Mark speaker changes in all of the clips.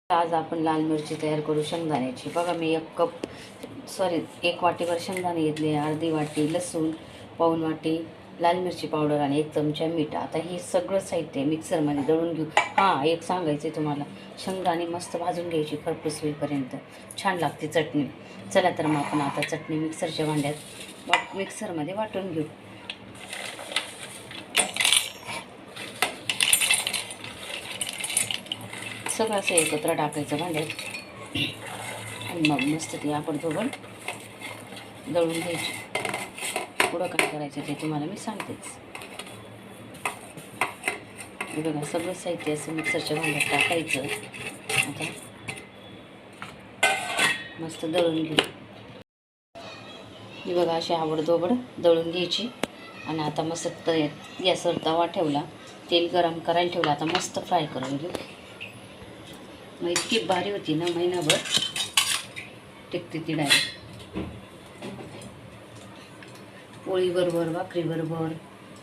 Speaker 1: आज आपण लाल मिरची तयार करू शेंगदाण्याची। बघा मी एक वाटीभर शेंगदाणे घेतले, अर्धी वाटी लसूण, पाऊण वाटी लाल मिरची पावडर आणि 1 चमचा मीठ। आता हे सगळं साहित्य मिक्सरमध्ये दळून घेऊ। हां, एक सांगायचं आहे तुम्हाला, शेंगदाणे मस्त भाजून घ्यायची खरपूस होईपर्यंत, छान लागते चटणी। चला तर मग आपण आता चटणी मिक्सरच्या भांड्यात मिक्सरमध्ये वाटून घेऊ। सगळं असं एकत्र टाकायचं भांड्यात आणि मग मस्त ती आपण दळून घ्यायची। पुढं काय करायचं ते तुम्हाला मी सांगतेच। हे बघा सगळं साहित्य असं मिक्सरच्या भांड्यात टाकायचं। आता मस्त दळून घेऊ। ही बघा अशी आवडदोबड दळून घ्यायची आणि आता मस्त गॅसवर तवा ठेवला, तेल गरम करायला ठेवलं। आता मस्त फ्राय करून घेऊ। मग इतकी भारी होती ना, महिनाभर टिकते ती डायरेक्ट। पोळीबरोबर, भाकरीबरोबर,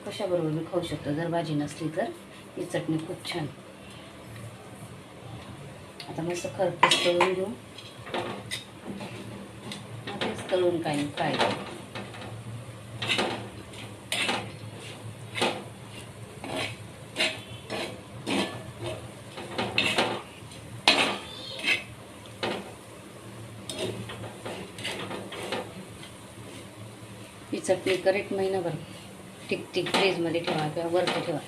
Speaker 1: कशाबरोबर मी खाऊ शकतो। जर भाजी नसली तर ही चटणी खूप छान। आता मस्त खरपूस तळून घेऊ। तेच तळून काय फ्राय करू। ही चटणी करेक्ट महिनाभर टिकते। फ्रीजमध्ये ठेवा किंवा वरती ठेवा,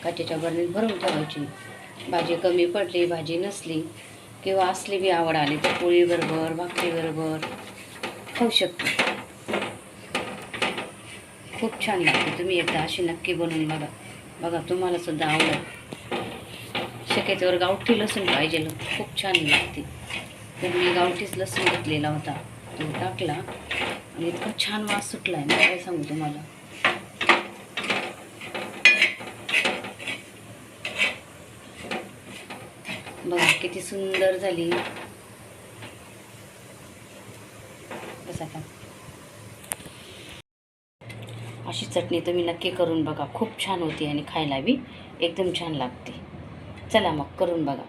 Speaker 1: काचेच्या बरणीत भरून ठेवायची। भाजी कमी पडली, भाजी नसली किंवा असली बी आवड आली तर पोळीबरोबर, भाकरीबरोबर खाऊ शकतो। खूप छान लागते। तुम्ही एकदा अशी नक्की बनवून बघा। बघा तुम्हाला सुद्धा आवडेल। शक्यतोवर गावठी लसूण पाहिजे, खूप छान लागते। तर मी गावठीच लसूण घेतलेला होता, तो टाकला आणि इतका छान वास सुटला आहे ना, काय सांगू तुम्हाला। बघा किती सुंदर झाली। बस आता अशी चटणी तुम्ही नक्की करून बघा, खूप छान होती आणि खायला बी एकदम छान लागते। चला मग करून बघा।